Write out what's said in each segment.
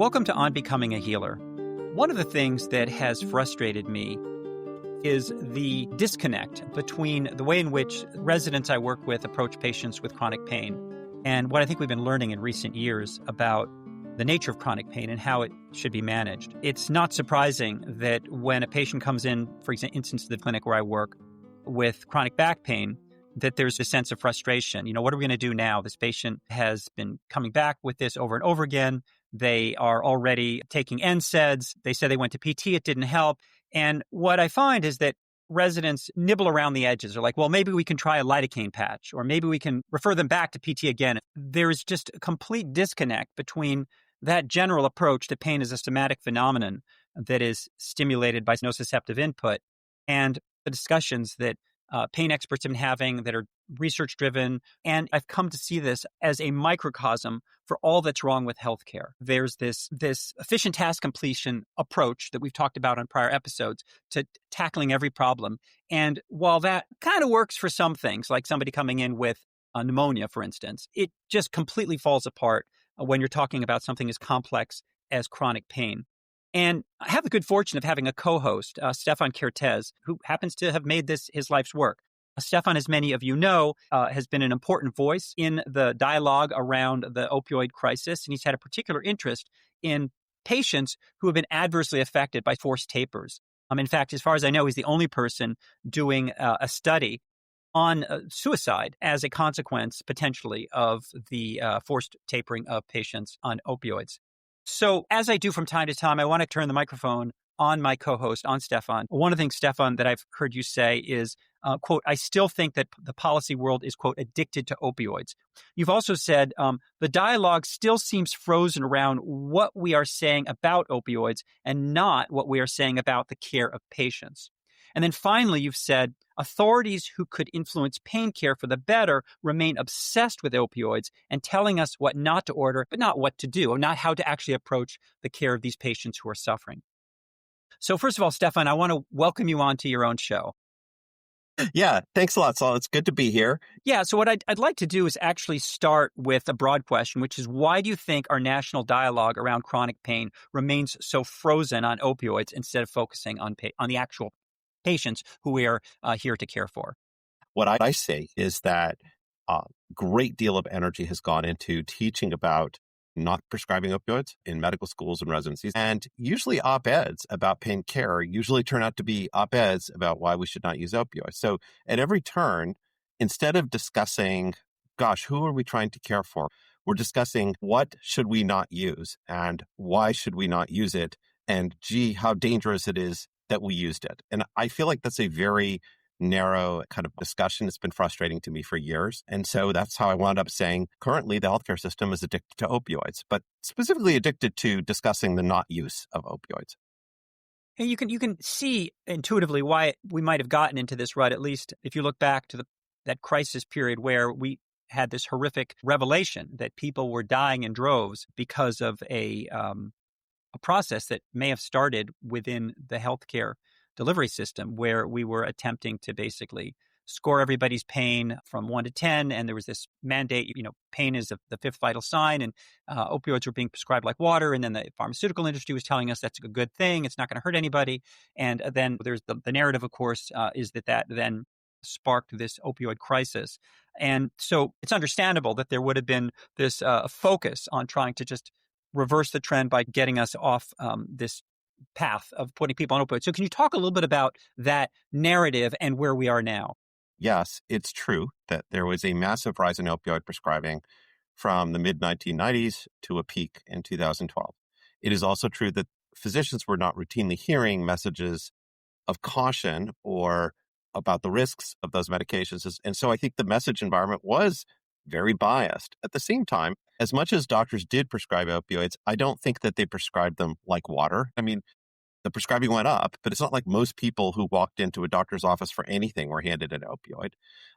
Welcome to On Becoming a Healer. One of the things that has frustrated me is the disconnect between the way in which residents I work with approach patients with chronic pain and what I think we've been learning in recent years about the nature of chronic pain and how it should be managed. It's not surprising that when a patient comes in, for instance, to the clinic where I work with chronic back pain, that there's a sense of frustration. What are we going to do now? This patient has been coming back with this over and over again. They are already taking NSAIDs. They said they went to PT. It didn't help. And what I find is that residents nibble around the edges. They're like, well, maybe we can try a lidocaine patch, or maybe we can refer them back to PT again. There's just a complete disconnect between that general approach that pain is a somatic phenomenon that is stimulated by nociceptive input and the discussions that pain experts have been having that are research-driven. And I've come to see this as a microcosm for all that's wrong with healthcare. There's this efficient task completion approach that we've talked about on prior episodes to tackling every problem. And while that kind of works for some things, like somebody coming in with pneumonia, for instance, it just completely falls apart when you're talking about something as complex as chronic pain. And I have the good fortune of having a co-host, Stefan Kertesz, who happens to have made this his life's work. Stefan, as many of you know, has been an important voice in the dialogue around the opioid crisis, and he's had a particular interest in patients who have been adversely affected by forced tapers. In fact, as far as I know, he's the only person doing a study on suicide as a consequence, potentially, of the forced tapering of patients on opioids. So as I do from time to time, I want to turn the microphone on my co-host, on Stefan. One of the things, Stefan, that I've heard you say is, quote, I still think that the policy world is, quote, addicted to opioids. You've also said the dialogue still seems frozen around what we are saying about opioids and not what we are saying about the care of patients. And then finally, you've said authorities who could influence pain care for the better remain obsessed with opioids and telling us what not to order, but not what to do, or not how to actually approach the care of these patients who are suffering. So first of all, Stefan, I want to welcome you onto your own show. Yeah, thanks a lot, Saul. It's good to be here. Yeah, so what I'd like to do is actually start with a broad question, which is why do you think our national dialogue around chronic pain remains so frozen on opioids instead of focusing on the actual patients who we are here to care for? What I say is that a great deal of energy has gone into teaching about not prescribing opioids in medical schools and residencies. And usually op-eds about pain care usually turn out to be op-eds about why we should not use opioids. So at every turn, instead of discussing, gosh, who are we trying to care for? We're discussing what should we not use and why should we not use it? And gee, how dangerous it is that we used it. And I feel like that's a very narrow kind of discussion. It's been frustrating to me for years. And so that's how I wound up saying currently the healthcare system is addicted to opioids, but specifically addicted to discussing the not use of opioids. And you can see intuitively why we might have gotten into this rut, at least if you look back to that crisis period where we had this horrific revelation that people were dying in droves because of a process that may have started within the healthcare delivery system, where we were attempting to basically score everybody's pain from 1 to 10. And there was this mandate, pain is the fifth vital sign, and opioids were being prescribed like water. And then the pharmaceutical industry was telling us that's a good thing. It's not going to hurt anybody. And then there's the narrative, of course, is that then sparked this opioid crisis. And so it's understandable that there would have been this focus on trying to just reverse the trend by getting us off this path of putting people on opioids. So can you talk a little bit about that narrative and where we are now? Yes, it's true that there was a massive rise in opioid prescribing from the mid-1990s to a peak in 2012. It is also true that physicians were not routinely hearing messages of caution or about the risks of those medications. And so I think the message environment was very biased. At the same time, as much as doctors did prescribe opioids, I don't think that they prescribed them like water. I mean, the prescribing went up, but it's not like most people who walked into a doctor's office for anything were handed an opioid.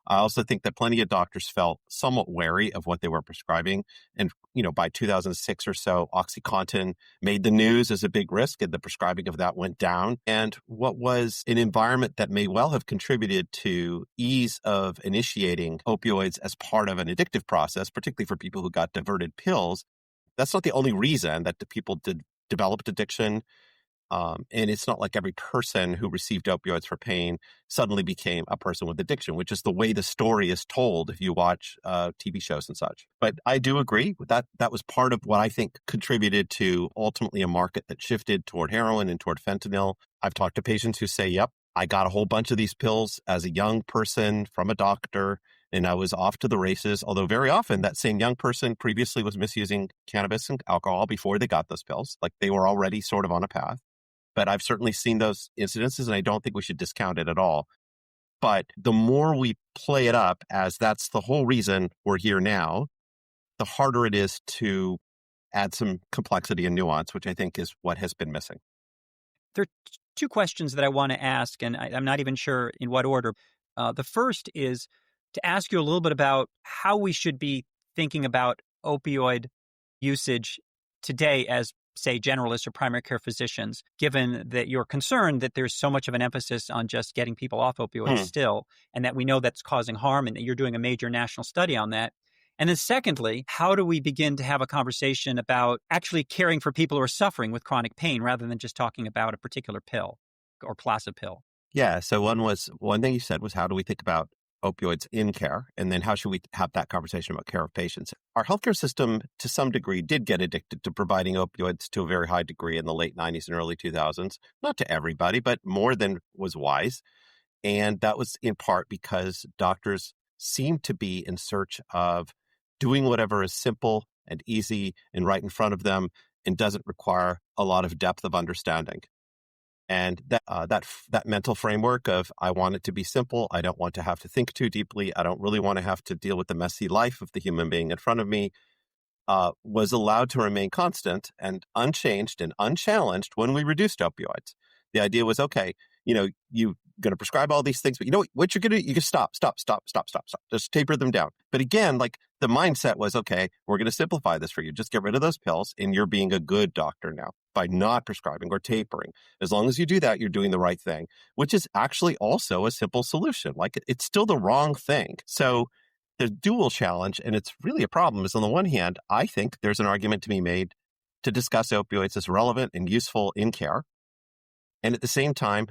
I also think that plenty of doctors felt somewhat wary of what they were prescribing. And, by 2006 or so, OxyContin made the news as a big risk, and the prescribing of that went down. And what was an environment that may well have contributed to ease of initiating opioids as part of an addictive process, particularly for people who got diverted pills, That's not the only reason that the people developed addiction. And it's not like every person who received opioids for pain suddenly became a person with addiction, which is the way the story is told if you watch TV shows and such. But I do agree with that. That was part of what I think contributed to ultimately a market that shifted toward heroin and toward fentanyl. I've talked to patients who say, yep, I got a whole bunch of these pills as a young person from a doctor, and I was off to the races. Although very often that same young person previously was misusing cannabis and alcohol before they got those pills. Like they were already sort of on a path. But I've certainly seen those incidences, and I don't think we should discount it at all. But the more we play it up as that's the whole reason we're here now, the harder it is to add some complexity and nuance, which I think is what has been missing. There are two questions that I want to ask, and I'm not even sure in what order. The first is to ask you a little bit about how we should be thinking about opioid usage today as, say, generalists or primary care physicians, given that you're concerned that there's so much of an emphasis on just getting people off opioids still, and that we know that's causing harm and that you're doing a major national study on that. And then secondly, how do we begin to have a conversation about actually caring for people who are suffering with chronic pain rather than just talking about a particular pill or class of pill? Yeah. So one thing you said was, how do we think about opioids in care? And then how should we have that conversation about care of patients? Our healthcare system, to some degree, did get addicted to providing opioids to a very high degree in the late 90s and early 2000s. Not to everybody, but more than was wise. And that was in part because doctors seemed to be in search of doing whatever is simple and easy and right in front of them and doesn't require a lot of depth of understanding. And that mental framework of, I want it to be simple. I don't want to have to think too deeply. I don't really want to have to deal with the messy life of the human being in front of me, was allowed to remain constant and unchanged and unchallenged when we reduced opioids. The idea was, okay, you're going to prescribe all these things, but you know what you're going to do? You just stop. Just taper them down. But again, like the mindset was, okay, we're going to simplify this for you. Just get rid of those pills and you're being a good doctor now by not prescribing or tapering. As long as you do that, you're doing the right thing, which is actually also a simple solution. Like it's still the wrong thing. So the dual challenge, and it's really a problem, is on the one hand, I think there's an argument to be made to discuss opioids as relevant and useful in care. And at the same time,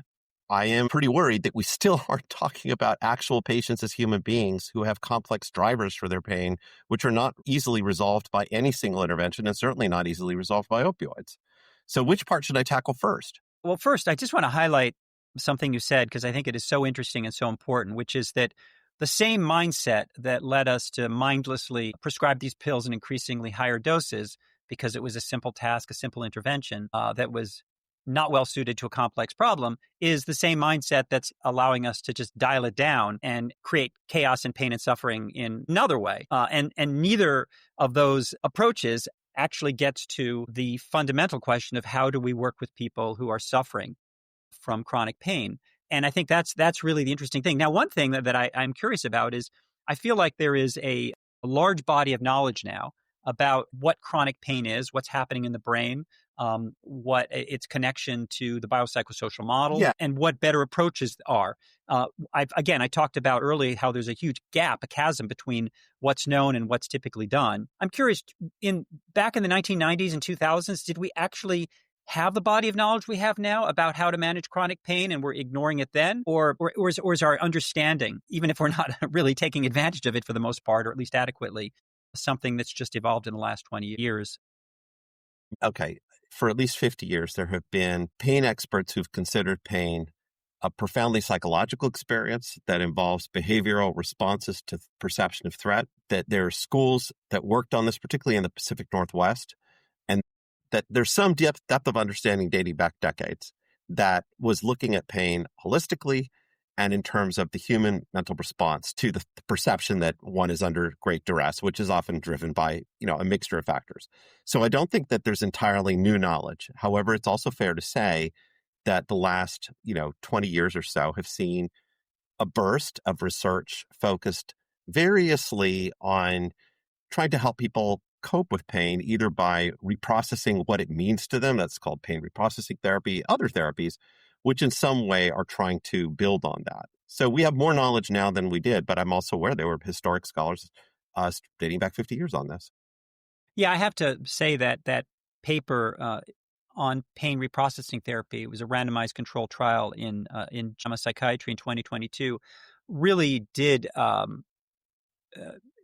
I am pretty worried that we still aren't talking about actual patients as human beings who have complex drivers for their pain, which are not easily resolved by any single intervention and certainly not easily resolved by opioids. So which part should I tackle first? Well, first, I just want to highlight something you said, because I think it is so interesting and so important, which is that the same mindset that led us to mindlessly prescribe these pills in increasingly higher doses because it was a simple task, a simple intervention that was not well suited to a complex problem, is the same mindset that's allowing us to just dial it down and create chaos and pain and suffering in another way. And neither of those approaches actually gets to the fundamental question of how do we work with people who are suffering from chronic pain. And I think that's really the interesting thing. Now, one thing that I'm curious about is I feel like there is a large body of knowledge now about what chronic pain is, what's happening in the brain, what its connection to the biopsychosocial model, and what better approaches are. I talked about earlier how there's a huge gap, a chasm between what's known and what's typically done. I'm curious, back in the 1990s and 2000s, did we actually have the body of knowledge we have now about how to manage chronic pain and we're ignoring it then? Or is our understanding, even if we're not really taking advantage of it for the most part, or at least adequately, something that's just evolved in the last 20 years? Okay. For at least 50 years, there have been pain experts who've considered pain a profoundly psychological experience that involves behavioral responses to perception of threat, that there are schools that worked on this, particularly in the Pacific Northwest, and that there's some depth of understanding dating back decades that was looking at pain holistically and in terms of the human mental response to the perception that one is under great duress, which is often driven by, a mixture of factors. So I don't think that there's entirely new knowledge. However, it's also fair to say that the last, 20 years or so have seen a burst of research focused variously on trying to help people cope with pain, either by reprocessing what it means to them. That's called pain reprocessing therapy, other therapies, which in some way are trying to build on that. So we have more knowledge now than we did, but I'm also aware there were historic scholars dating back 50 years on this. Yeah, I have to say that that paper on pain reprocessing therapy, it was a randomized controlled trial in JAMA Psychiatry in 2022, really did uh,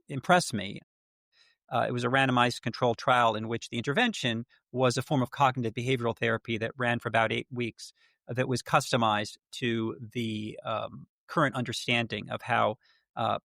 impress me. It was a randomized controlled trial in which the intervention was a form of cognitive behavioral therapy that ran for about 8 weeks, that was customized to the current understanding of how uh,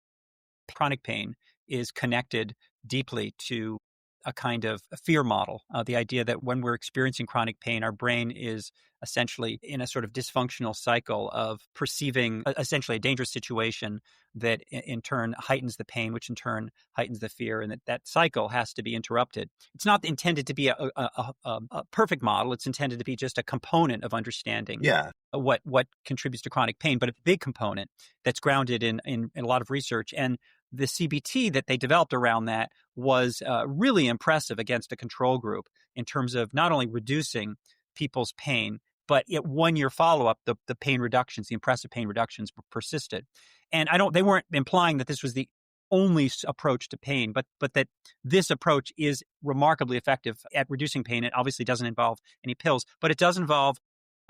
chronic pain is connected deeply to a kind of a fear model. The idea that when we're experiencing chronic pain, our brain is essentially in a sort of dysfunctional cycle of perceiving essentially a dangerous situation that in turn heightens the pain, which in turn heightens the fear, and that cycle has to be interrupted. It's not intended to be a perfect model. It's intended to be just a component of understanding Yeah. what contributes to chronic pain, but a big component that's grounded in a lot of research. And the CBT that they developed around that was really impressive against a control group in terms of not only reducing people's pain, but at 1 year follow-up, the pain reductions, the impressive pain reductions persisted. And they weren't implying that this was the only approach to pain, but that this approach is remarkably effective at reducing pain. It obviously doesn't involve any pills, but it does involve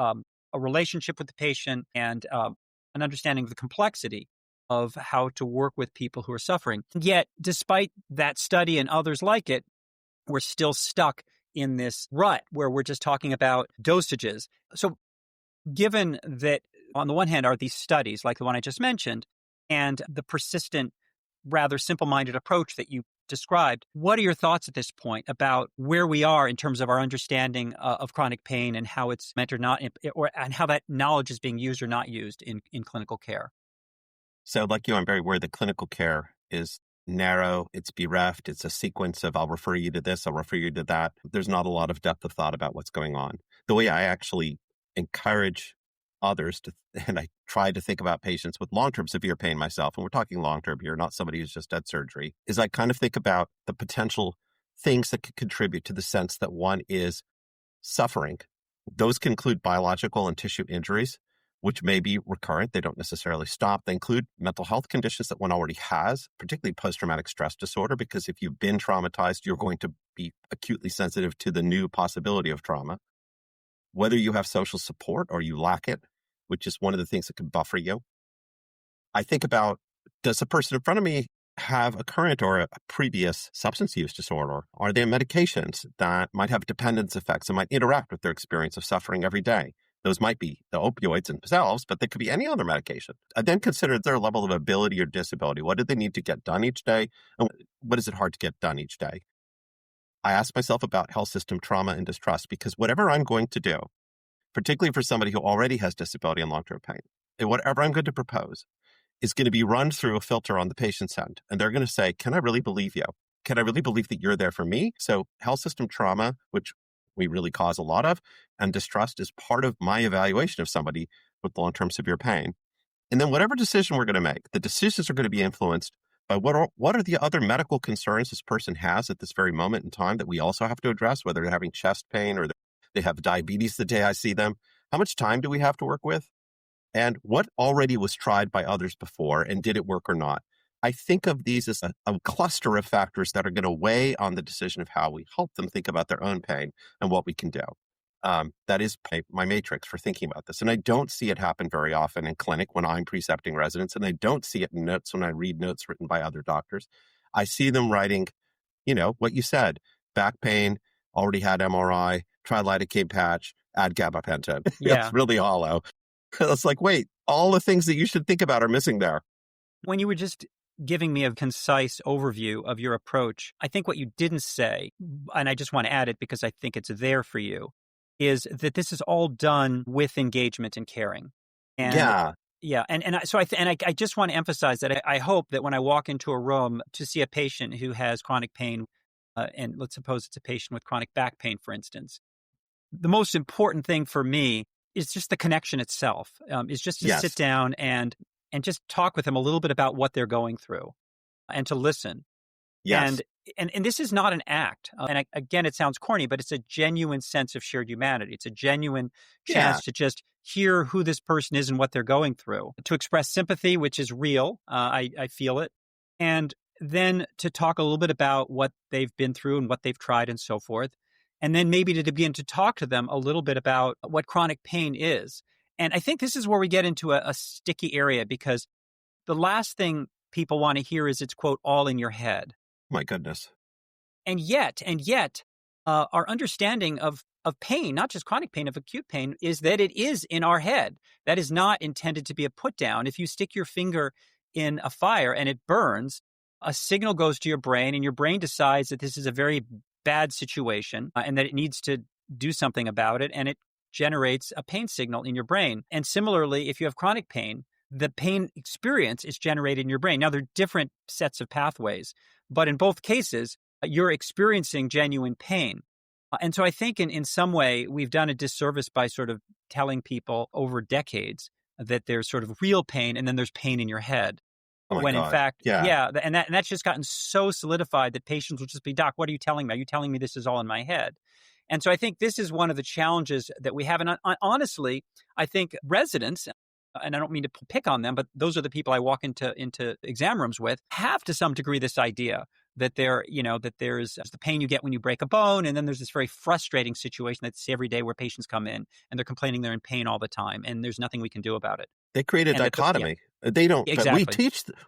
a relationship with the patient and an understanding of the complexity of how to work with people who are suffering. Yet, despite that study and others like it, we're still stuck in this rut where we're just talking about dosages. So, given that on the one hand are these studies like the one I just mentioned, and the persistent, rather simple-minded approach that you described, what are your thoughts at this point about where we are in terms of our understanding of chronic pain and how it's meant or not, and how that knowledge is being used or not used in clinical care? So, like you, I'm very aware that clinical care is narrow, it's bereft, it's a sequence of I'll refer you to this, I'll refer you to that. There's not a lot of depth of thought about what's going on. The way I actually encourage others to, and I try to think about patients with long-term severe pain myself, and we're talking long-term here, not somebody who's just had surgery, is I kind of think about the potential things that could contribute to the sense that one is suffering. Those can include biological and tissue injuries, which may be recurrent. They don't necessarily stop. They include mental health conditions that one already has, particularly post-traumatic stress disorder, because if you've been traumatized, you're going to be acutely sensitive to the new possibility of trauma. Whether you have social support or you lack it, which is one of the things that can buffer you. I think about, does the person in front of me have a current or a previous substance use disorder? Are there medications that might have dependence effects and might interact with their experience of suffering every day? Those might be the opioids themselves, but they could be any other medication. I then consider their level of ability or disability. What do they need to get done each day? And what is it hard to get done each day? I ask myself about health system trauma and distrust, because whatever I'm going to do, particularly for somebody who already has disability and long-term pain, and whatever I'm going to propose is going to be run through a filter on the patient's end. And they're going to say, can I really believe you? Can I really believe that you're there for me? So health system trauma, which we really cause a lot of, and distrust is part of my evaluation of somebody with long-term severe pain. And then whatever decision we're going to make, the decisions are going to be influenced by what are the other medical concerns this person has at this very moment in time that we also have to address, whether they're having chest pain or they have diabetes the day I see them. How much time do we have to work with? And what already was tried by others before, and did it work or not? I think of these as a cluster of factors that are going to weigh on the decision of how we help them think about their own pain and what we can do. That is my matrix for thinking about this. And I don't see it happen very often in clinic when I'm precepting residents, and I don't see it in notes when I read notes written by other doctors. I see them writing, what you said, back pain, already had MRI, tried lidocaine patch, add gabapentin. Yeah. It's really hollow. It's like, wait, all the things that you should think about are missing there. When you were just giving me a concise overview of your approach, I think what you didn't say, and I just want to add it because I think it's there for you, is that this is all done with engagement and caring. And Yeah. yeah, I just want to emphasize that I hope that when I walk into a room to see a patient who has chronic pain, and let's suppose it's a patient with chronic back pain, for instance, the most important thing for me is just the connection itself. Is just to Yes. sit down and just talk with them a little bit about what they're going through, and to listen. Yes. And this is not an act. Again, it sounds corny, but it's a genuine sense of shared humanity. It's a genuine chance to just hear who this person is and what they're going through, to express sympathy, which is real. I feel it. And then to talk a little bit about what they've been through and what they've tried and so forth. And then maybe to begin to talk to them a little bit about what chronic pain is. And I think this is where we get into a sticky area, because the last thing people want to hear is it's, quote, all in your head. My goodness. And yet, our understanding of pain, not just chronic pain, of acute pain, is that it is in our head. That is not intended to be a put down. If you stick your finger in a fire and it burns, a signal goes to your brain, and your brain decides that this is a very bad situation and that it needs to do something about it, and it generates a pain signal in your brain. And similarly, if you have chronic pain, the pain experience is generated in your brain. Now, there are different sets of pathways, but in both cases, you're experiencing genuine pain. And so I think in some way, we've done a disservice by sort of telling people over decades that there's sort of real pain and then there's pain in your head. Oh my when God. in fact, Yeah. and that's just gotten so solidified that patients will just be, Doc, what are you telling me? Are you telling me this is all in my head? And so I think this is one of the challenges that we have. And honestly, I think residents, and I don't mean to pick on them, but those are the people I walk into exam rooms with, have to some degree this idea that that there's the pain you get when you break a bone, and then there's this very frustrating situation that's every day where patients come in and they're complaining they're in pain all the time, and there's nothing we can do about it. They create a dichotomy. They don't. Exactly.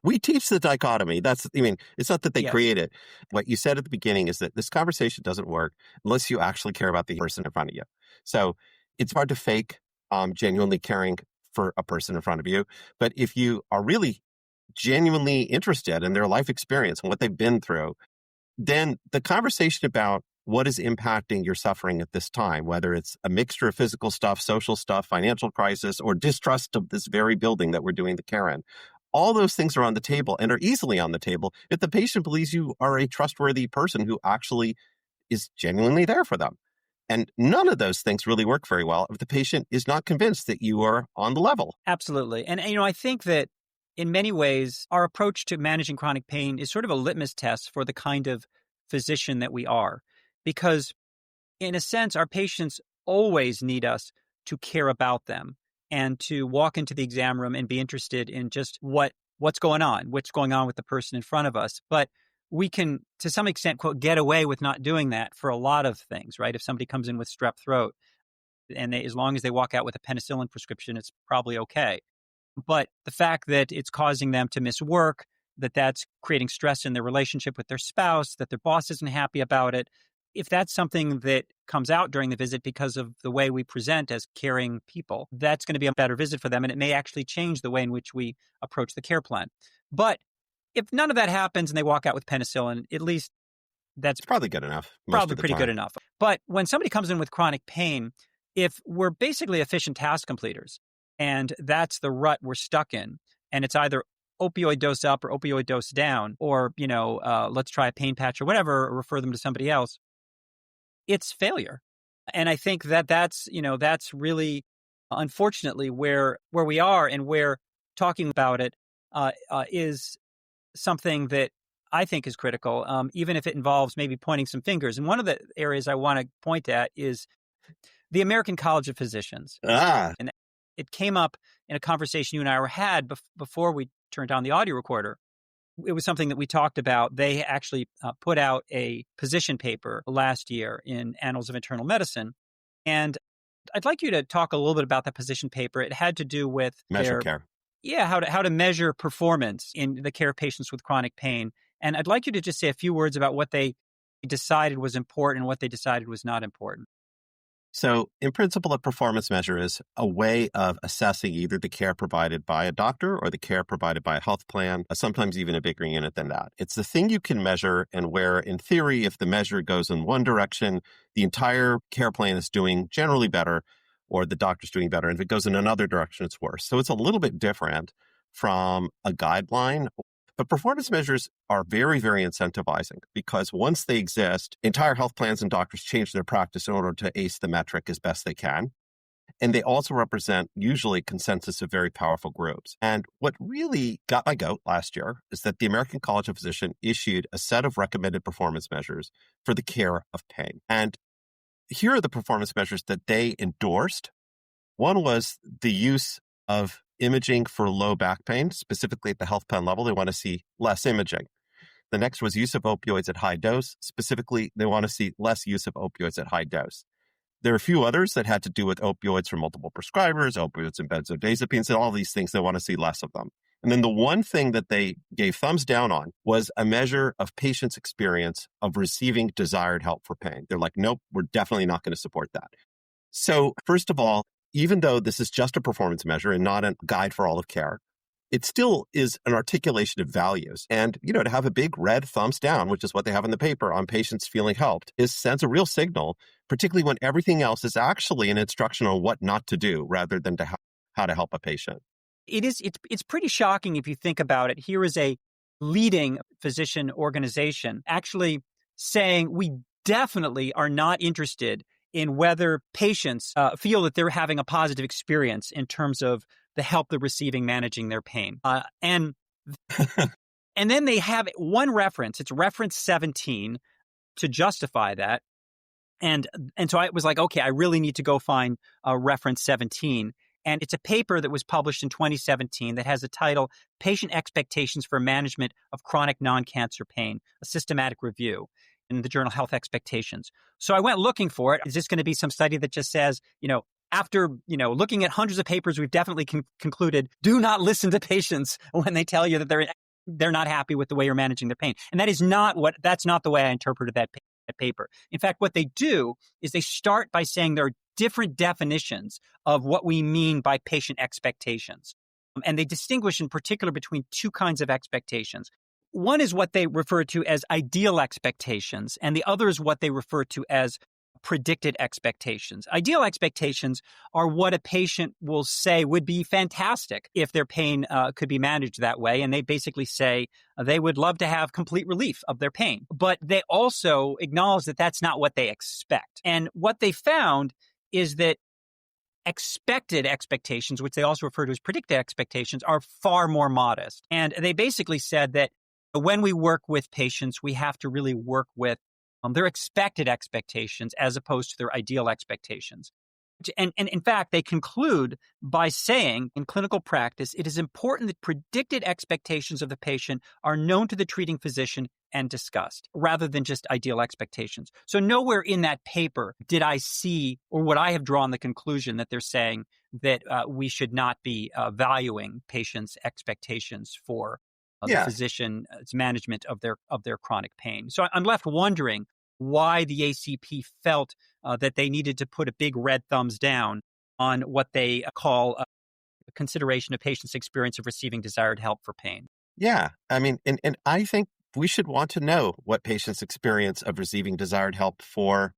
We teach the dichotomy. It's not that they Yes. create it. What you said at the beginning is that this conversation doesn't work unless you actually care about the person in front of you. So it's hard to fake genuinely caring for a person in front of you. But if you are really genuinely interested in their life experience and what they've been through, then the conversation about what is impacting your suffering at this time, whether it's a mixture of physical stuff, social stuff, financial crisis, or distrust of this very building that we're doing the care in, all those things are on the table and are easily on the table if the patient believes you are a trustworthy person who actually is genuinely there for them. And none of those things really work very well if the patient is not convinced that you are on the level. Absolutely. And I think that in many ways, our approach to managing chronic pain is sort of a litmus test for the kind of physician that we are. Because in a sense, our patients always need us to care about them and to walk into the exam room and be interested in just what's going on with the person in front of us. But we can, to some extent, quote, get away with not doing that for a lot of things, right? If somebody comes in with strep throat, and as long as they walk out with a penicillin prescription, it's probably okay. But the fact that it's causing them to miss work, that's creating stress in their relationship with their spouse, that their boss isn't happy about it, if that's something that comes out during the visit because of the way we present as caring people, that's going to be a better visit for them. And it may actually change the way in which we approach the care plan. But if none of that happens and they walk out with penicillin, at least that's probably good enough. Probably pretty good enough. But when somebody comes in with chronic pain, if we're basically efficient task completers, and that's the rut we're stuck in, and it's either opioid dose up or opioid dose down, or, let's try a pain patch or whatever, or refer them to somebody else, it's failure. And I think that's really, unfortunately, where we are, and where talking about it is something that I think is critical, even if it involves maybe pointing some fingers. And one of the areas I want to point at is the American College of Physicians. And it came up in a conversation you and I had before we turned on the audio recorder. It was something that we talked about. They actually put out a position paper last year in Annals of Internal Medicine. And I'd like you to talk a little bit about that position paper. It had to do with measure care. Yeah, how to measure performance in the care of patients with chronic pain. And I'd like you to just say a few words about what they decided was important and what they decided was not important. So, in principle, a performance measure is a way of assessing either the care provided by a doctor or the care provided by a health plan, sometimes even a bigger unit than that. It's the thing you can measure, and where, in theory, if the measure goes in one direction, the entire care plan is doing generally better, or the doctor's doing better. And if it goes in another direction, it's worse. So it's a little bit different from a guideline. But performance measures are very, very incentivizing, because once they exist, entire health plans and doctors change their practice in order to ace the metric as best they can. And they also represent usually consensus of very powerful groups. And what really got my goat last year is that the American College of Physicians issued a set of recommended performance measures for the care of pain. And here are the performance measures that they endorsed. One was the use of imaging for low back pain, specifically at the health plan level. They want to see less imaging. The next was use of opioids at high dose. Specifically, they want to see less use of opioids at high dose. There are a few others that had to do with opioids from multiple prescribers, opioids and benzodiazepines, and all these things. They want to see less of them. And then the one thing that they gave thumbs down on was a measure of patients' experience of receiving desired help for pain. They're like, nope, we're definitely not going to support that. So first of all, even though this is just a performance measure and not a guide for all of care, it still is an articulation of values. And, to have a big red thumbs down, which is what they have in the paper on patients feeling helped, sends a real signal, particularly when everything else is actually an instruction on what not to do rather than how to help a patient. It's pretty shocking if you think about it. Here is a leading physician organization actually saying we definitely are not interested in whether patients feel that they're having a positive experience in terms of the help they're receiving managing their pain. And then they have one reference. It's reference 17 to justify that. And so I was like, okay, I really need to go find reference 17. And it's a paper that was published in 2017 that has the title, Patient Expectations for Management of Chronic Non-Cancer Pain, a Systematic Review in the journal Health Expectations. So I went looking for it. Is this going to be some study that just says, after, looking at hundreds of papers, we've definitely concluded, do not listen to patients when they tell you that they're not happy with the way you're managing their pain. And that's not the way I interpreted that paper. In fact, what they do is they start by saying there are different definitions of what we mean by patient expectations. And they distinguish in particular between two kinds of expectations. One is what they refer to as ideal expectations, and the other is what they refer to as predicted expectations. Ideal expectations are what a patient will say would be fantastic if their pain could be managed that way. And they basically say they would love to have complete relief of their pain. But they also acknowledge that that's not what they expect. And what they found is that expected expectations, which they also refer to as predicted expectations, are far more modest. And they basically said that when we work with patients, we have to really work with their expected expectations as opposed to their ideal expectations. And in fact, they conclude by saying in clinical practice, it is important that predicted expectations of the patient are known to the treating physician and discussed rather than just ideal expectations. So nowhere in that paper did I see or would I have drawn the conclusion that they're saying that we should not be valuing patients' expectations for the physician's management of their chronic pain. So I'm left wondering why the ACP felt that they needed to put a big red thumbs down on what they call consideration of patients' experience of receiving desired help for pain. Yeah. I mean, and I think we should want to know what patients' experience of receiving desired help for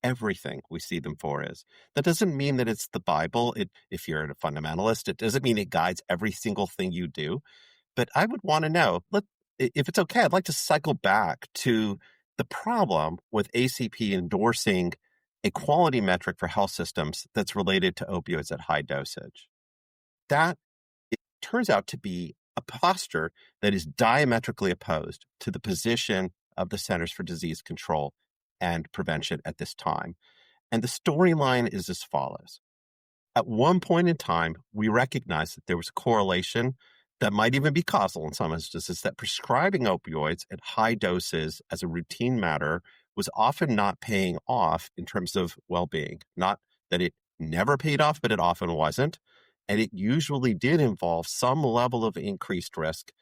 everything we see them for is. That doesn't mean that it's the Bible. If you're a fundamentalist, it doesn't mean it guides every single thing you do. But I would want to know, if it's okay, I'd like to cycle back to the problem with ACP endorsing a quality metric for health systems that's related to opioids at high dosage. That it turns out to be a posture that is diametrically opposed to the position of the Centers for Disease Control and Prevention at this time. And the storyline is as follows. At one point in time, we recognized that there was a correlation that might even be causal in some instances, that prescribing opioids at high doses as a routine matter was often not paying off in terms of well-being. Not that it never paid off, but it often wasn't. And it usually did involve some level of increased risk.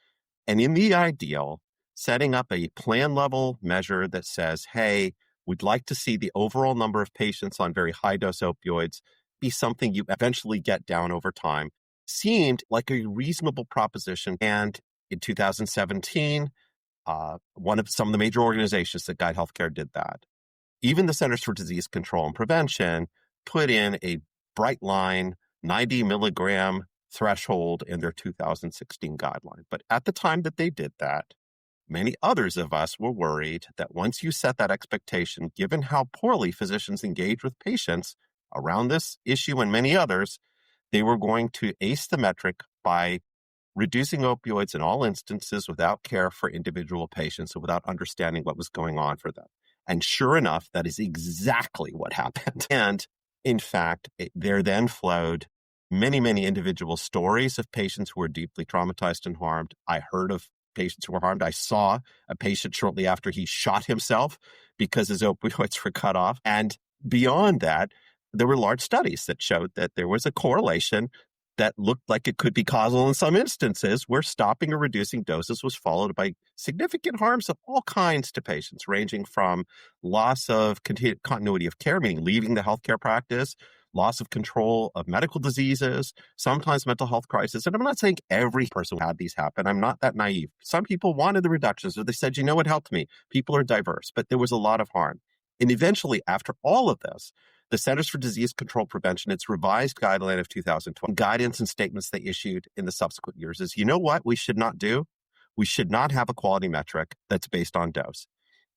And in the ideal, setting up a plan-level measure that says, hey, we'd like to see the overall number of patients on very high-dose opioids be something you eventually get down over time, seemed like a reasonable proposition. And in 2017, some of the major organizations that guide healthcare did that. Even the Centers for Disease Control and Prevention put in a bright line 90 milligram threshold in their 2016 guideline. But at the time that they did that, many others of us were worried that once you set that expectation, given how poorly physicians engage with patients around this issue and many others, they were going to ace the metric by reducing opioids in all instances without care for individual patients and without understanding what was going on for them. And sure enough, that is exactly what happened. And in fact, there then flowed many, many individual stories of patients who were deeply traumatized and harmed. I heard of patients who were harmed. I saw a patient shortly after he shot himself because his opioids were cut off. And beyond that, there were large studies that showed that there was a correlation that looked like it could be causal in some instances where stopping or reducing doses was followed by significant harms of all kinds to patients, ranging from loss of continuity of care, meaning leaving the healthcare practice, loss of control of medical diseases, sometimes mental health crisis. And I'm not saying every person had these happen. I'm not that naive. Some people wanted the reductions, or they said, you know what helped me? People are diverse, but there was a lot of harm. And eventually, after all of this, the Centers for Disease Control Prevention, its revised guideline of 2012, guidance and statements they issued in the subsequent years is, you know what we should not do? We should not have a quality metric that's based on dose.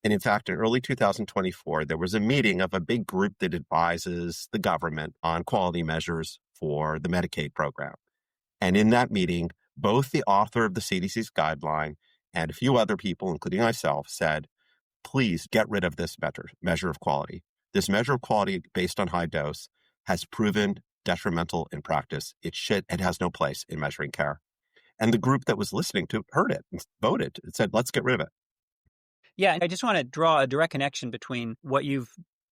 And in fact, in early 2024, there was a meeting of a big group that advises the government on quality measures for the Medicaid program. And in that meeting, both the author of the CDC's guideline and a few other people, including myself, said, please get rid of this measure of quality. This measure of quality based on high dose has proven detrimental in practice. It has no place in measuring care. And the group that was listening to heard it and voted and said, let's get rid of it. Yeah, I just want to draw a direct connection between what you've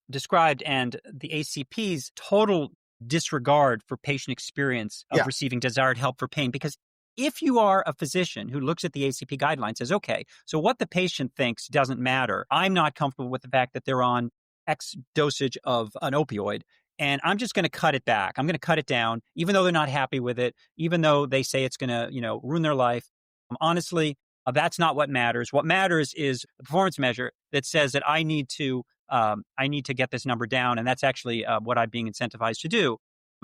described and the ACP's total disregard for patient experience of receiving desired help for pain. Because if you are a physician who looks at the ACP guidelines and says, okay, so what the patient thinks doesn't matter. I'm not comfortable with the fact that they're on X dosage of an opioid, and I'm just going to cut it back. I'm going to cut it down, even though they're not happy with it, even though they say it's going to, ruin their life. Honestly, that's not what matters. What matters is the performance measure that says that I need to get this number down, and that's actually what I'm being incentivized to do.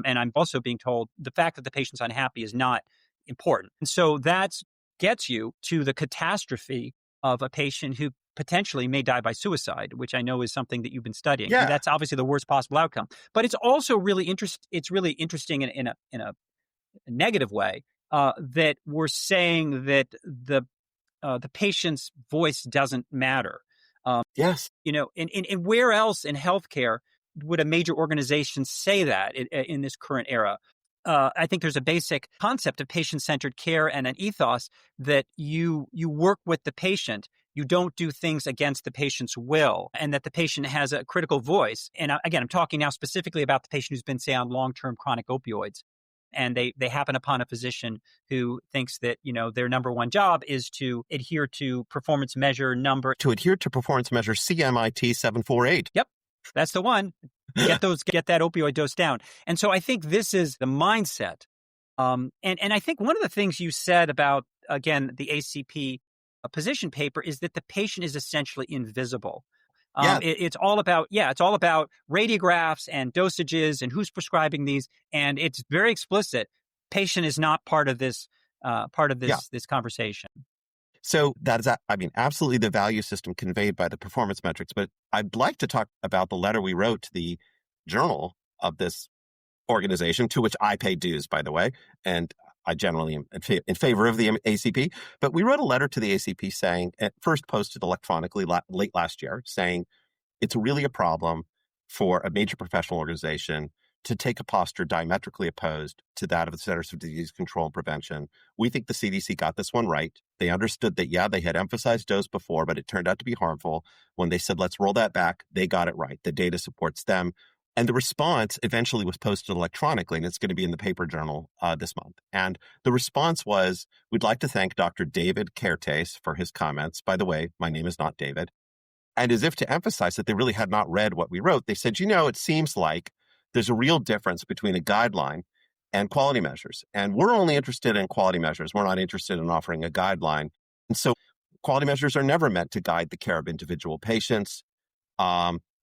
And I'm also being told the fact that the patient's unhappy is not important. And so that gets you to the catastrophe of a patient who potentially may die by suicide, which I know is something that you've been studying. Yeah. And that's obviously the worst possible outcome. But it's also really interesting in a negative way that we're saying that the patient's voice doesn't matter. Yes. And where else in healthcare would a major organization say that in this current era? I think there's a basic concept of patient-centered care and an ethos that you work with the patient. You don't do things against the patient's will, and that the patient has a critical voice. And again, I'm talking now specifically about the patient who's been, say, on long-term chronic opioids, and they happen upon a physician who thinks that, their number one job is to adhere to performance measure number. To adhere to performance measure CMIT 748. Yep, that's the one. Get that opioid dose down. And so I think this is the mindset. And I think one of the things you said about, again, the ACP position paper is that the patient is essentially invisible. It's all about radiographs and dosages and who's prescribing these, and it's very explicit. Patient is not part of this this conversation. So that is, absolutely the value system conveyed by the performance metrics. But I'd like to talk about the letter we wrote to the journal of this organization, to which I pay dues, by the way, and I generally am in favor of the ACP. But we wrote a letter to the ACP saying, first posted electronically late last year, saying it's really a problem for a major professional organization to take a posture diametrically opposed to that of the Centers for Disease Control and Prevention. We think the CDC got this one right. They understood that, they had emphasized dose before, but it turned out to be harmful. When they said, let's roll that back, they got it right. The data supports them. And the response eventually was posted electronically, and it's going to be in the paper journal this month. And the response was, we'd like to thank Dr. David Kertesz for his comments. By the way, my name is not David. And as if to emphasize that they really had not read what we wrote, they said, it seems like there's a real difference between a guideline and quality measures. And we're only interested in quality measures. We're not interested in offering a guideline. And so quality measures are never meant to guide the care of individual patients.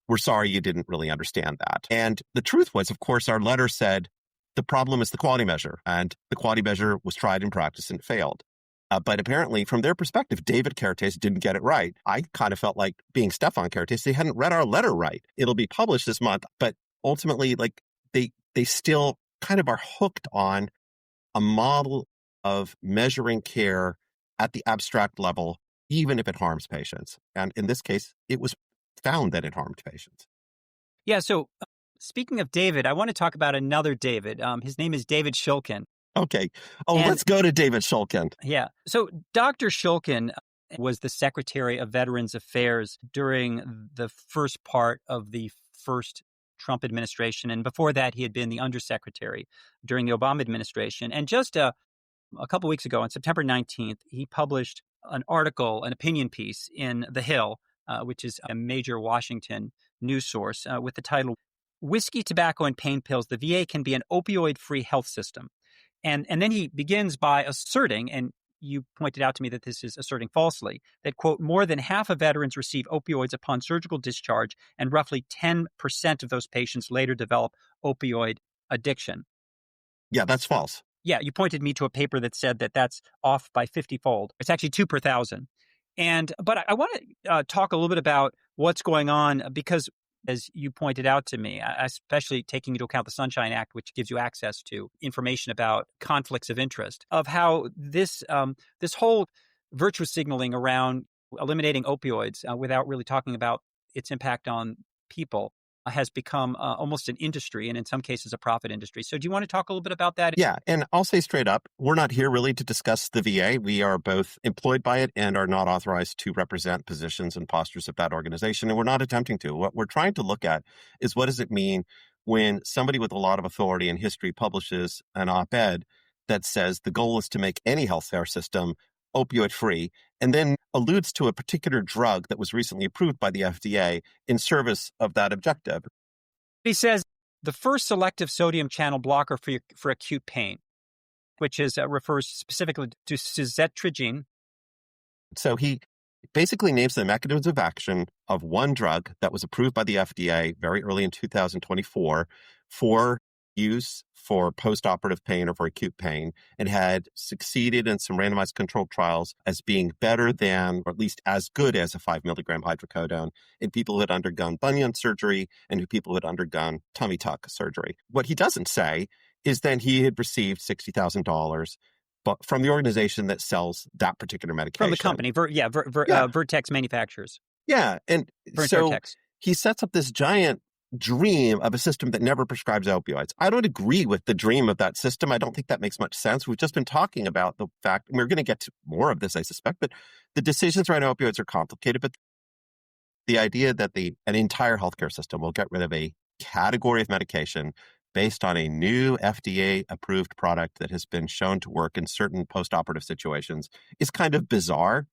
We're sorry you didn't really understand that. And the truth was, of course, our letter said the problem is the quality measure, and the quality measure was tried in practice and failed. But apparently, from their perspective, David Kertesz didn't get it right. I kind of felt like, being Stefan Kertesz, they hadn't read our letter right. It'll be published this month, but ultimately, they still kind of are hooked on a model of measuring care at the abstract level, even if it harms patients. And in this case, it was found that it harmed patients. Yeah. So speaking of David, I want to talk about another David. His name is David Shulkin. Okay. Oh, And let's go to David Shulkin. yeah. So Dr. Shulkin was the Secretary of Veterans Affairs during the first part of the first Trump administration. And before that, he had been the undersecretary during the Obama administration. And just a couple weeks ago, on September 19th, he published an article, an opinion piece in The Hill, which is a major Washington news source, with the title, Whiskey, Tobacco, and Pain Pills, the VA Can Be an Opioid-Free Health System. And then he begins by asserting, and you pointed out to me that this is asserting falsely, that, quote, more than half of veterans receive opioids upon surgical discharge, and roughly 10% of those patients later develop opioid addiction. Yeah, that's false. Yeah, you pointed me to a paper that said that that's off by 50-fold. It's actually 2 per thousand. But I want to talk a little bit about what's going on because, as you pointed out to me, especially taking into account the Sunshine Act, which gives you access to information about conflicts of interest, of how this whole virtue signaling around eliminating opioids without really talking about its impact on people has become almost an industry, and in some cases a profit industry. So do you want to talk a little bit about that? Yeah, and I'll say straight up, we're not here really to discuss the VA. We are both employed by it and are not authorized to represent positions and postures of that organization, and we're not attempting to. What we're trying to look at is what does it mean when somebody with a lot of authority and history publishes an op-ed that says the goal is to make any healthcare system opioid-free, and then alludes to a particular drug that was recently approved by the FDA in service of that objective. He says the first selective sodium channel blocker for acute pain, which refers specifically to suzetrigine. So he basically names the mechanisms of action of one drug that was approved by the FDA very early in 2024 for use for postoperative pain or for acute pain, and had succeeded in some randomized controlled trials as being better than, or at least as good as, a 5 milligram hydrocodone in people who had undergone bunion surgery and who people who had undergone tummy tuck surgery. What he doesn't say is then he had received $60,000 but from the organization that sells that particular medication. From the company, Vertex Manufacturers. Yeah, and so Vertex. He sets up this giant dream of a system that never prescribes opioids. I don't agree with the dream of that system. I don't think that makes much sense. We've just been talking about the fact, and we're going to get to more of this, I suspect, but the decisions around opioids are complicated. But the idea that an entire healthcare system will get rid of a category of medication based on a new FDA-approved product that has been shown to work in certain postoperative situations is kind of bizarre.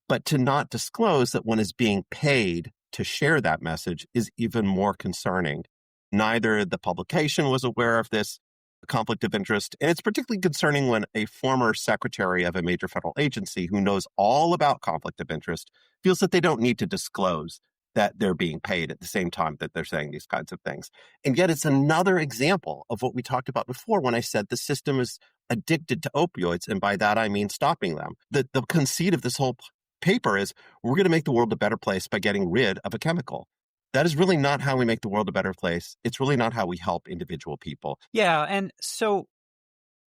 But to not disclose that one is being paid to share that message is even more concerning. Neither the publication was aware of this conflict of interest, and it's particularly concerning when a former secretary of a major federal agency who knows all about conflict of interest feels that they don't need to disclose that they're being paid at the same time that they're saying these kinds of things. And yet it's another example of what we talked about before when I said the system is addicted to opioids, and by that I mean stopping them. The conceit of this whole paper is we're going to make the world a better place by getting rid of a chemical. That is really not how we make the world a better place. It's really not how we help individual people. Yeah, and so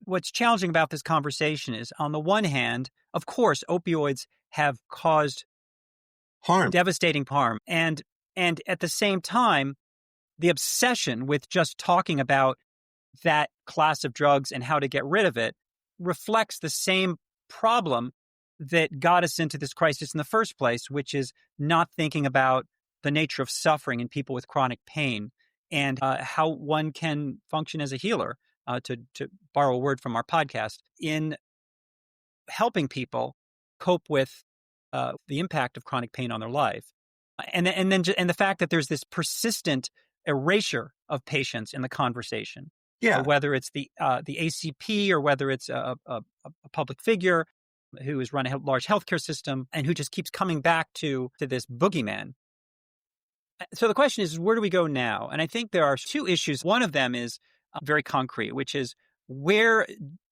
what's challenging about this conversation is, on the one hand, of course, opioids have caused harm, devastating harm, and at the same time, the obsession with just talking about that class of drugs and how to get rid of it reflects the same problem that got us into this crisis in the first place, which is not thinking about the nature of suffering in people with chronic pain and how one can function as a healer, to borrow a word from our podcast, in helping people cope with the impact of chronic pain on their life. And the fact that there's this persistent erasure of patients in the conversation. Yeah. Whether it's the ACP or whether it's a public figure who has run a large healthcare system and who just keeps coming back to this boogeyman. So the question is, where do we go now? And I think there are 2 issues. One of them is very concrete, which is, where,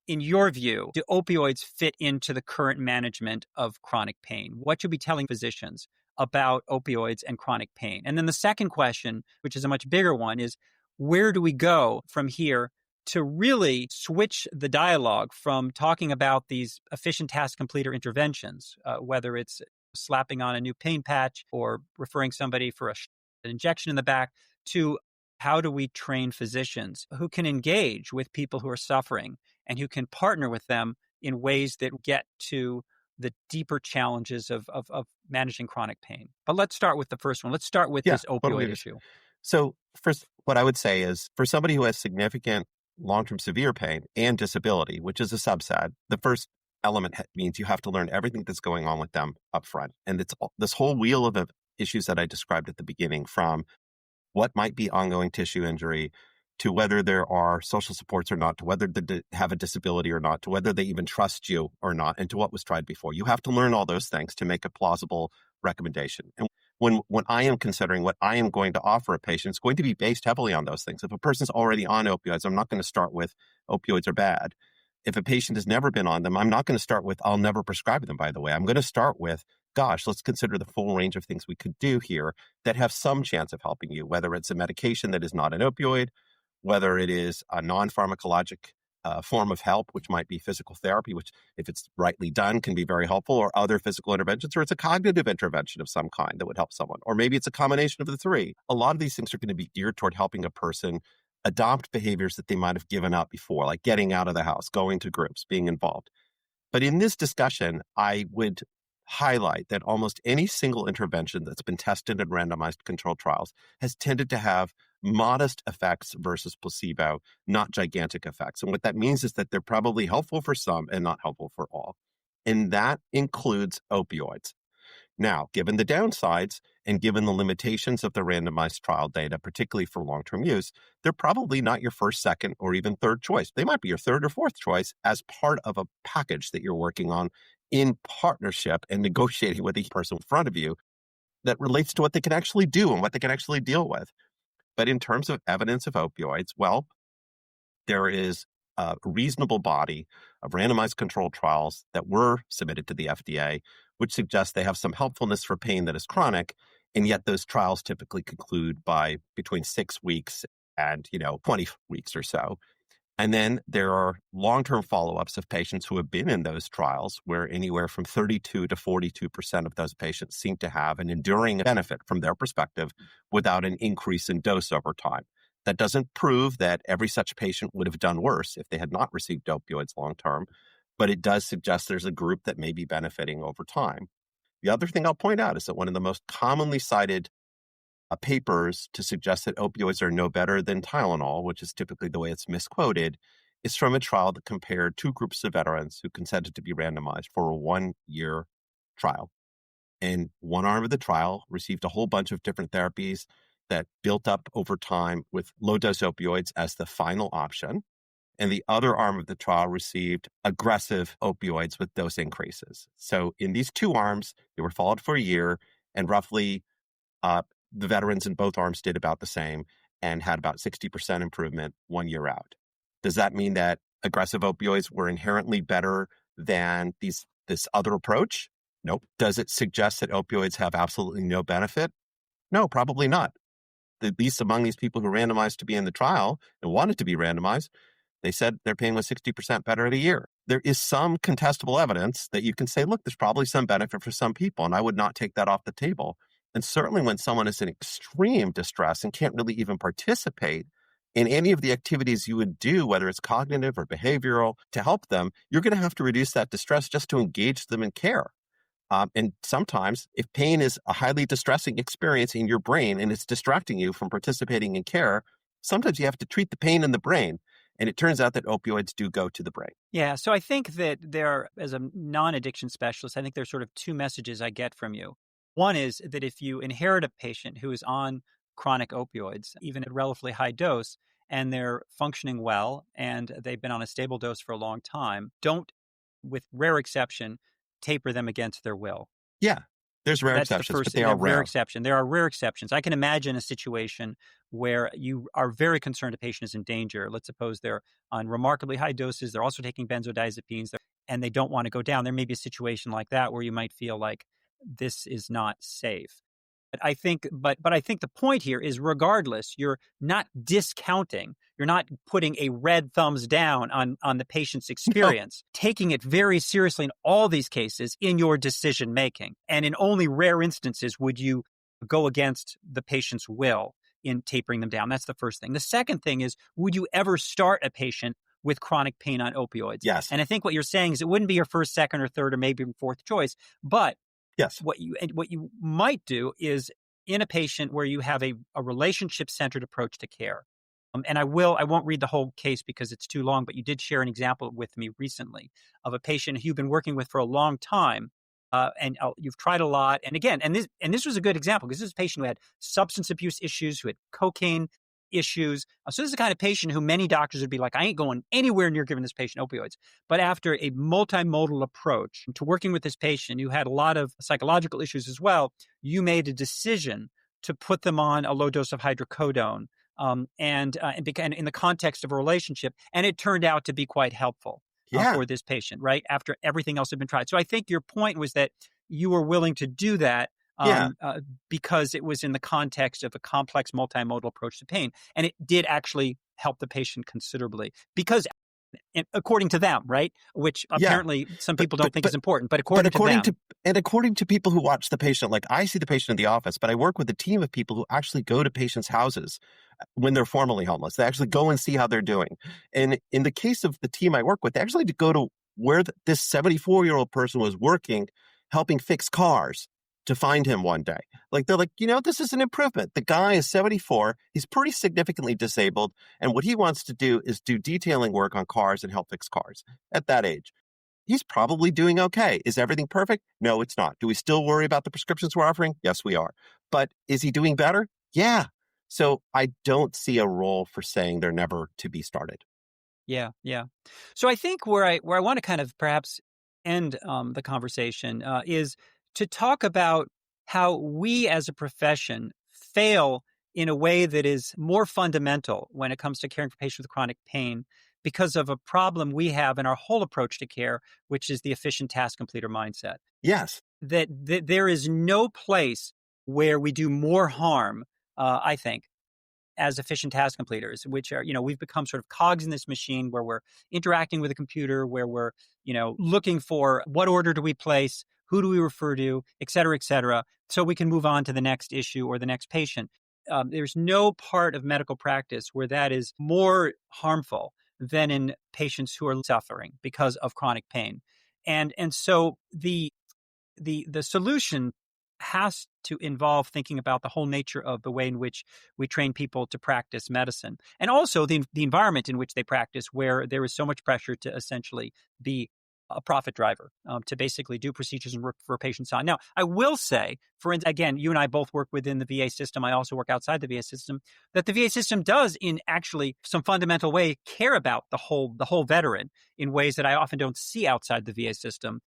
in your view, do opioids fit into the current management of chronic pain? What should we be telling physicians about opioids and chronic pain? And then the second question, which is a much bigger one, is where do we go from here to really switch the dialogue from talking about these efficient task completer interventions, whether it's slapping on a new pain patch or referring somebody for an injection in the back, to How do we train physicians who can engage with people who are suffering and who can partner with them in ways that get to the deeper challenges of managing chronic pain? But let's start with the first one. Let's start with Yeah, this totally. opioid issue. So first, what I would say is for somebody who has significant long-term severe pain and disability, which is a subset, the first element means you have to learn everything that's going on with them up front. And it's this whole wheel of issues that I described at the beginning, from what might be ongoing tissue injury to whether there are social supports or not, to whether they have a disability or not, to whether they even trust you or not, and to what was tried before. You have to learn all those things to make a plausible recommendation. And when I am considering what I am going to offer a patient, it's going to be based heavily on those things. If a person's already on opioids, I'm not going to start with opioids are bad. If a patient has never been on them, I'm not going to start with I'll never prescribe them, by the way. I'm going to start with, gosh, let's consider the full range of things we could do here that have some chance of helping you, whether it's a medication that is not an opioid, whether it is a non-pharmacologic form of help, which might be physical therapy, which, if it's rightly done, can be very helpful, or other physical interventions, or it's a cognitive intervention of some kind that would help someone, or maybe it's a combination of the three. A lot of these things are going to be geared toward helping a person adopt behaviors that they might have given up before, like getting out of the house, going to groups, being involved. But in this discussion, I would highlight that almost any single intervention that's been tested in randomized controlled trials has tended to have modest effects versus placebo, not gigantic effects. And what that means is that they're probably helpful for some and not helpful for all. And that includes opioids. Now, given the downsides and given the limitations of the randomized trial data, particularly for long-term use, they're probably not your first, second, or even third choice. They might be your third or fourth choice as part of a package that you're working on in partnership and negotiating with each person in front of you that relates to what they can actually do and what they can actually deal with. But in terms of evidence of opioids, well, there is a reasonable body of randomized controlled trials that were submitted to the FDA, which suggests they have some helpfulness for pain that is chronic. And yet those trials typically conclude by between 6 weeks and, 20 weeks or so. And then there are long-term follow-ups of patients who have been in those trials, where anywhere from 32 to 42% of those patients seem to have an enduring benefit from their perspective without an increase in dose over time. That doesn't prove that every such patient would have done worse if they had not received opioids long-term, but it does suggest there's a group that may be benefiting over time. The other thing I'll point out is that one of the most commonly cited papers to suggest that opioids are no better than Tylenol, which is typically the way it's misquoted, is from a trial that compared two groups of veterans who consented to be randomized for a 1-year trial. And one arm of the trial received a whole bunch of different therapies that built up over time with low-dose opioids as the final option. And the other arm of the trial received aggressive opioids with dose increases. So in these two arms, they were followed for a year, and roughly the veterans in both arms did about the same and had about 60% improvement 1 year out. Does that mean that aggressive opioids were inherently better than this other approach? Nope. Does it suggest that opioids have absolutely no benefit? No, probably not. At least among these people who randomized to be in the trial and wanted to be randomized, they said their pain was 60% better at a year. There is some contestable evidence that you can say, look, there's probably some benefit for some people, and I would not take that off the table. And certainly when someone is in extreme distress and can't really even participate in any of the activities you would do, whether it's cognitive or behavioral, to help them, you're going to have to reduce that distress just to engage them in care. And sometimes if pain is a highly distressing experience in your brain and it's distracting you from participating in care, sometimes you have to treat the pain in the brain. And it turns out that opioids do go to the brain. Yeah. So I think that as a non-addiction specialist, I think there's sort of two messages I get from you. One is that if you inherit a patient who is on chronic opioids, even at relatively high dose, and they're functioning well and they've been on a stable dose for a long time, don't, with rare exception, taper them against their will. Yeah. There's rare That's exceptions, the first but they are rare. There are rare exceptions. I can imagine a situation where you are very concerned a patient is in danger. Let's suppose they're on remarkably high doses. They're also taking benzodiazepines and they don't want to go down. There may be a situation like that where you might feel like this is not safe. But I think the point here is, regardless, you're not discounting, you're not putting a red thumbs down on the patient's experience, taking it very seriously in all these cases in your decision making. And in only rare instances would you go against the patient's will in tapering them down. That's the first thing. The second thing is, would you ever start a patient with chronic pain on opioids? Yes. And I think what you're saying is it wouldn't be your first, second, or third, or maybe even fourth choice. But Yes. what you might do is in a patient where you have a relationship-centered approach to care. And I won't read the whole case because it's too long, but you did share an example with me recently of a patient who you've been working with for a long time. You've tried a lot. And again, and this was a good example because this is a patient who had substance abuse issues, who had cocaine issues. So this is the kind of patient who many doctors would be like, I ain't going anywhere near giving this patient opioids. But after a multimodal approach to working with this patient who had a lot of psychological issues as well, you made a decision to put them on a low dose of hydrocodone. And in the context of a relationship, and it turned out to be quite helpful for this patient, right? After everything else had been tried. So I think your point was that you were willing to do that because it was in the context of a complex multimodal approach to pain. And it did actually help the patient considerably because according to them, right? Which apparently some people don't think is important, but according to them. According to people who watch the patient, like I see the patient in the office, but I work with a team of people who actually go to patients' houses when they're formerly homeless. They actually go and see how they're doing. And in the case of the team I work with, they actually had to go to where this 74-year-old person was working, helping fix cars, to find him one day. Like, they're like, this is an improvement. The guy is 74. He's pretty significantly disabled. And what he wants to do is do detailing work on cars and help fix cars at that age. He's probably doing okay. Is everything perfect? No, it's not. Do we still worry about the prescriptions we're offering? Yes, we are. But is he doing better? Yeah. So I don't see a role for saying they're never to be started. Yeah. So I think where I want to kind of perhaps end the conversation is to talk about how we as a profession fail in a way that is more fundamental when it comes to caring for patients with chronic pain because of a problem we have in our whole approach to care, which is the efficient task completer mindset. Yes. That there is no place where we do more harm, I think, as efficient task completers, which are, we've become sort of cogs in this machine where we're interacting with a computer, where we're, looking for what order do we place, who do we refer to, et cetera, so we can move on to the next issue or the next patient. There's no part of medical practice where that is more harmful than in patients who are suffering because of chronic pain. And so the solution has to involve thinking about the whole nature of the way in which we train people to practice medicine, and also the environment in which they practice, where there is so much pressure to essentially be a profit driver, to basically do procedures and refer patients on. Now, I will say, for instance, again, you and I both work within the VA system. I also work outside the VA system. That the VA system does, in actually some fundamental way, care about the whole veteran in ways that I often don't see outside the VA system.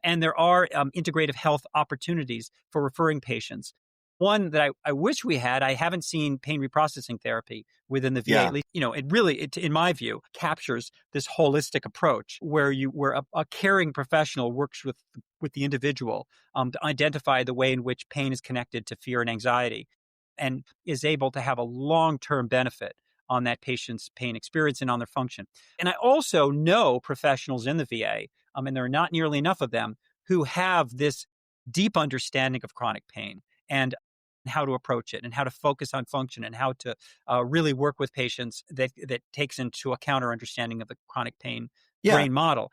And there are integrative health opportunities for referring patients. One that I wish we had, I haven't seen pain reprocessing therapy within the VA. Yeah. At least, it really, in my view, captures this holistic approach where a caring professional works with the individual to identify the way in which pain is connected to fear and anxiety, and is able to have a long-term benefit on that patient's pain experience and on their function. And I also know professionals in the VA, and there are not nearly enough of them, who have this deep understanding of chronic pain and how to approach it and how to focus on function and how to really work with patients that takes into account our understanding of the chronic pain brain model.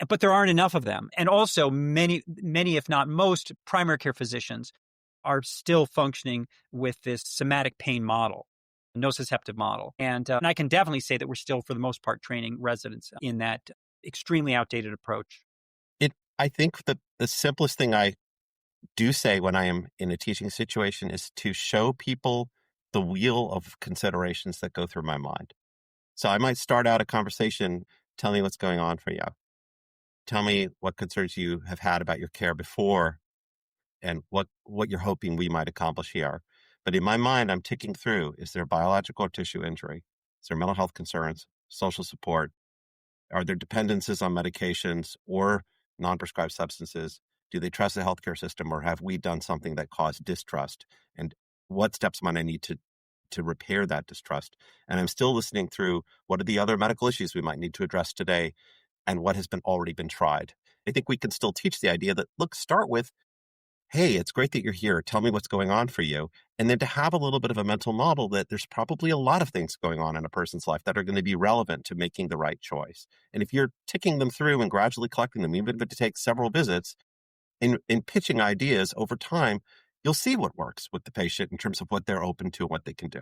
But there aren't enough of them. And also many, if not most, primary care physicians are still functioning with this somatic pain model, nociceptive model. And I can definitely say that we're still, for the most part, training residents in that extremely outdated approach. I think that the simplest thing I do say when I am in a teaching situation is to show people the wheel of considerations that go through my mind. So I might start out a conversation, tell me what's going on for you. Tell me what concerns you have had about your care before and what you're hoping we might accomplish here. But in my mind, I'm ticking through, is there biological or tissue injury? Is there mental health concerns, social support? Are there dependencies on medications or non-prescribed substances? Do they trust the healthcare system, or have we done something that caused distrust? And what steps might I need to repair that distrust? And I'm still listening through, what are the other medical issues we might need to address today, and what has already been tried? I think we can still teach the idea that, look, start with, hey, it's great that you're here. Tell me what's going on for you. And then to have a little bit of a mental model that there's probably a lot of things going on in a person's life that are going to be relevant to making the right choice. And if you're ticking them through and gradually collecting them, even if it takes several visits, in pitching ideas over time, you'll see what works with the patient in terms of what they're open to and what they can do.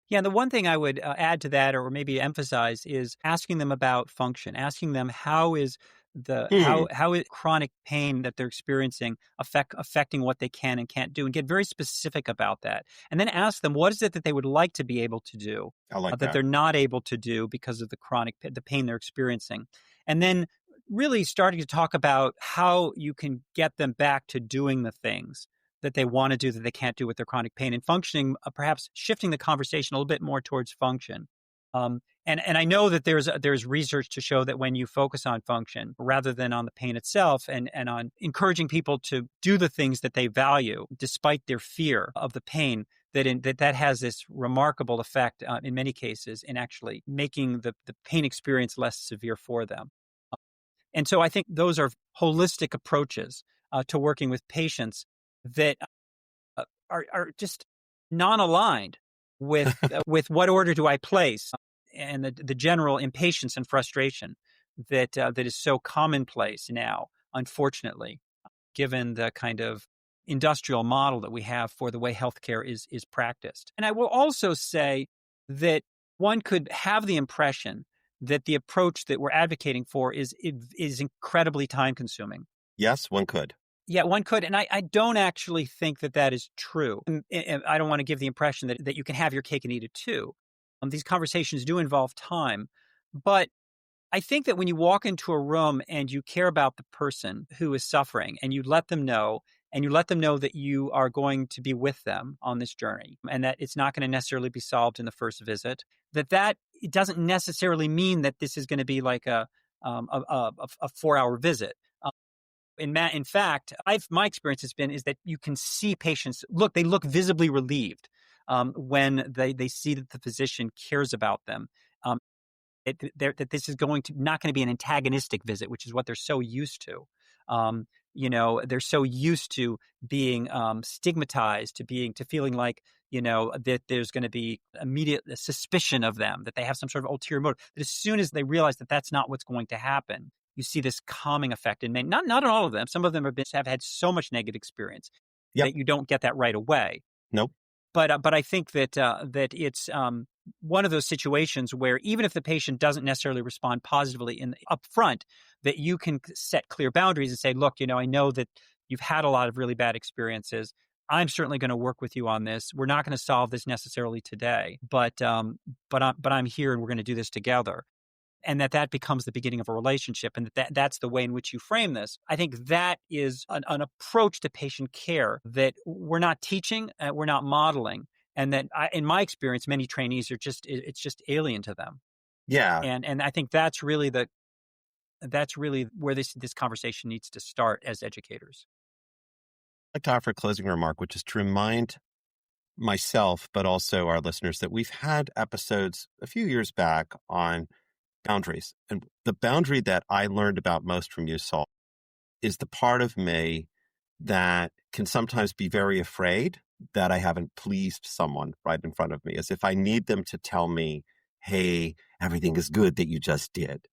Yeah, and the one thing I would add to that, or maybe emphasize, is asking them about function. Asking them how is Hmm, how is chronic pain that they're experiencing affecting what they can and can't do, and get very specific about that. And then ask them what is it that they would like to be able to do I like that that. they're not able to do because of the pain they're experiencing, and then really starting to talk about how you can get them back to doing the things that they want to do that they can't do with their chronic pain, and functioning, perhaps shifting the conversation a little bit more towards function. And I know that there's research to show that when you focus on function rather than on the pain itself, and on encouraging people to do the things that they value despite their fear of the pain, that has this remarkable effect in many cases in actually making the pain experience less severe for them. And so I think those are holistic approaches to working with patients that are just non-aligned with what order do I place, and the general impatience and frustration that is so commonplace now, unfortunately, given the kind of industrial model that we have for the way healthcare is practiced. And I will also say that one could have the impression that the approach that we're advocating for is incredibly time consuming. Yes, one could. Yeah, one could. And I don't actually think that that is true. And I don't want to give the impression that you can have your cake and eat it too. These conversations do involve time. But I think that when you walk into a room and you care about the person who is suffering, and you let them know, that you are going to be with them on this journey, and that it's not going to necessarily be solved in the first visit, that it doesn't necessarily mean that this is going to be like a 4-hour visit. In fact, my experience has been is that you can see patients they look visibly relieved when they see that the physician cares about them. Um, that this is not going to be an antagonistic visit, which is what they're so used to. They're so used to being stigmatized, to feeling like that there's going to be immediate suspicion of them, that they have some sort of ulterior motive. That as soon as they realize that that's not what's going to happen, you see this calming effect. And not all of them. Some of them have had so much negative experience Yep. that you don't get that right away. Nope. But I think that it's one of those situations where even if the patient doesn't necessarily respond positively up front, that you can set clear boundaries and say, look, I know that you've had a lot of really bad experiences. I'm certainly going to work with you on this. We're not going to solve this necessarily today, but I'm here and we're going to do this together. And that becomes the beginning of a relationship, and that's the way in which you frame this. I think that is an approach to patient care that we're not teaching, we're not modeling, and that in my experience, many trainees it's just alien to them. Yeah. And I think that's really where this conversation needs to start as educators. I'd like to offer a closing remark, which is to remind myself, but also our listeners, that we've had episodes a few years back on boundaries. And the boundary that I learned about most from you, Saul, is the part of me that can sometimes be very afraid that I haven't pleased someone right in front of me, as if I need them to tell me, hey, everything is good that you just did.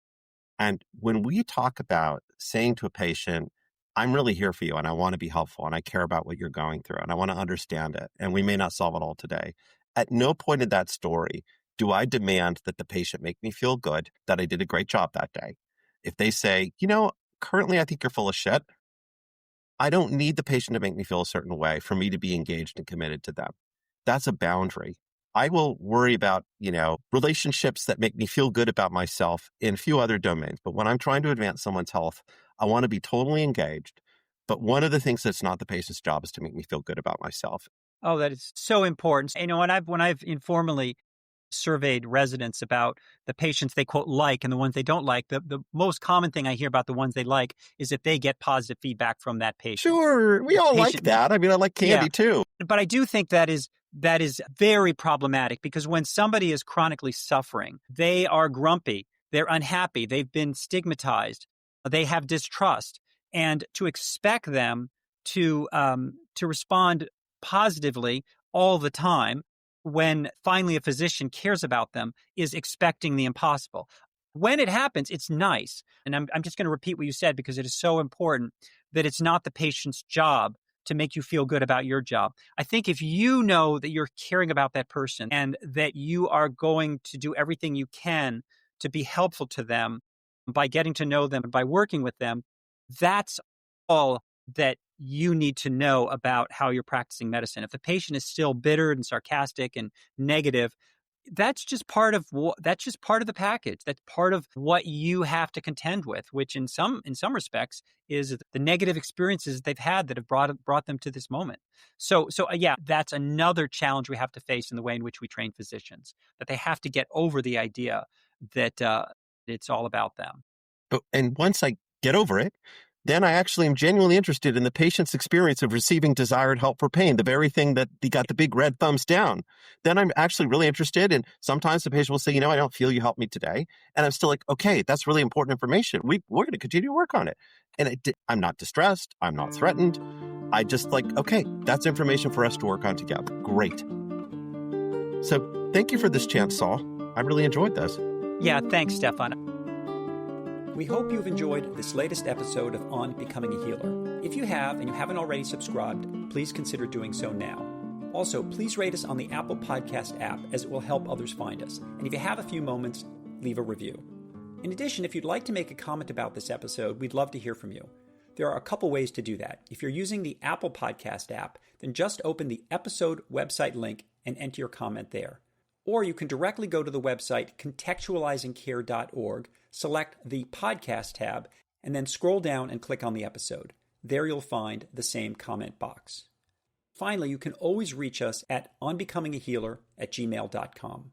And when we talk about saying to a patient, I'm really here for you and I want to be helpful and I care about what you're going through and I want to understand it, and we may not solve it all today. At no point in that story do I demand that the patient make me feel good that I did a great job that day. If they say, currently I think you're full of shit, I don't need the patient to make me feel a certain way for me to be engaged and committed to them. That's a boundary. I will worry about, relationships that make me feel good about myself in a few other domains. But when I'm trying to advance someone's health, I want to be totally engaged. But one of the things that's not the patient's job is to make me feel good about myself. Oh, that is so important. When I've informally surveyed residents about the patients they quote like and the ones they don't like, the most common thing I hear about the ones they like is that they get positive feedback from that patient. Sure, we all like that. I mean, I like candy too. But I do think that is very problematic, because when somebody is chronically suffering, they are grumpy, they're unhappy, they've been stigmatized, they have distrust, and to expect them to respond positively all the time when finally a physician cares about them is expecting the impossible. When it happens, it's nice. And I'm just going to repeat what you said because it is so important that it's not the patient's job to make you feel good about your job. I think if you know that you're caring about that person and that you are going to do everything you can to be helpful to them by getting to know them and by working with them, that's all that you need to know about how you're practicing medicine. If the patient is still bitter and sarcastic and negative, that's just part of the package. That's part of what you have to contend with, which in some respects is the negative experiences they've had that have brought them to this moment. So yeah, that's another challenge we have to face in the way in which we train physicians, that they have to get over the idea that it's all about them. And once I get over it, then I actually am genuinely interested in the patient's experience of receiving desired help for pain, the very thing that they got the big red thumbs down. Then I'm actually really interested. And sometimes the patient will say, I don't feel you helped me today. And I'm still like, okay, that's really important information. We're going to continue to work on it. And I'm not distressed. I'm not threatened. I just like, okay, that's information for us to work on together. Great. So thank you for this chance, Saul. I really enjoyed this. Yeah, thanks, Stefan. We hope you've enjoyed this latest episode of On Becoming a Healer. If you have and you haven't already subscribed, please consider doing so now. Also, please rate us on the Apple Podcast app as it will help others find us. And if you have a few moments, leave a review. In addition, if you'd like to make a comment about this episode, we'd love to hear from you. There are a couple ways to do that. If you're using the Apple Podcast app, then just open the episode website link and enter your comment there. Or you can directly go to the website contextualizingcare.org, select the podcast tab, and then scroll down and click on the episode. There you'll find the same comment box. Finally, you can always reach us at onbecomingahealer@gmail.com.